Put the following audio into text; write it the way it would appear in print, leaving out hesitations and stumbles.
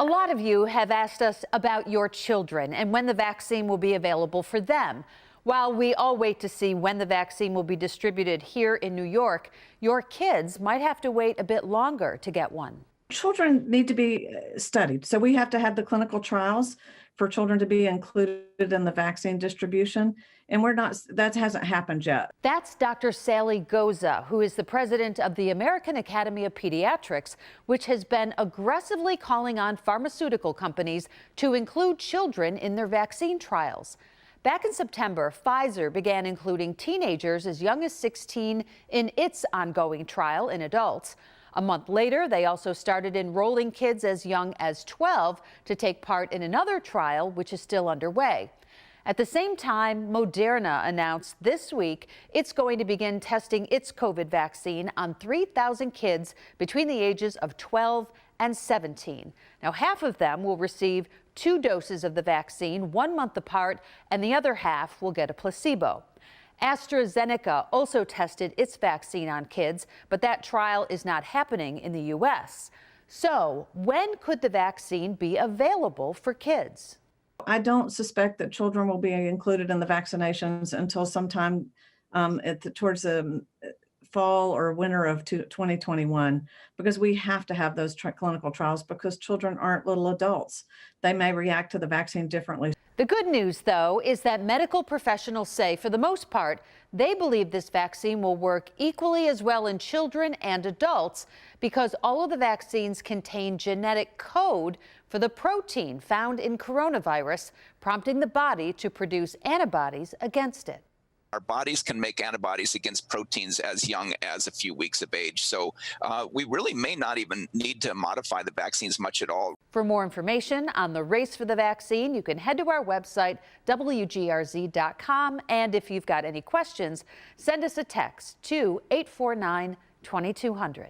A lot of you have asked us about your children and when the vaccine will be available for them. While we all wait to see when the vaccine will be distributed here in New York, your kids might have to wait a bit longer to get one. Children need to be studied. So we have to have the clinical trials for children to be included in the vaccine distribution. And that hasn't happened yet. That's Dr. Sally Goza, who is the president of the American Academy of Pediatrics, which has been aggressively calling on pharmaceutical companies to include children in their vaccine trials. Back in September, Pfizer began including teenagers as young as 16 in its ongoing trial in adults. A month later, they also started enrolling kids as young as 12 to take part in another trial, which is still underway. At the same time, Moderna announced this week it's going to begin testing its COVID vaccine on 3,000 kids between the ages of 12 and 17. Now, half of them will receive 2 doses of the vaccine 1 month apart, and the other half will get a placebo. AstraZeneca also tested its vaccine on kids, but that trial is not happening in the U.S. So, when could the vaccine be available for kids? I don't suspect that children will be included in the vaccinations until sometime towards the fall or winter of 2021, because we have to have those clinical trials because children aren't little adults. They may react to the vaccine differently. The good news, though, is that medical professionals say, for the most part, they believe this vaccine will work equally as well in children and adults because all of the vaccines contain genetic code for the protein found in coronavirus, prompting the body to produce antibodies against it. Our bodies can make antibodies against proteins as young as a few weeks of age. So we really may not even need to modify the vaccines much at all. For more information on the race for the vaccine, you can head to our website, WGRZ.com. And if you've got any questions, send us a text to 849-2200.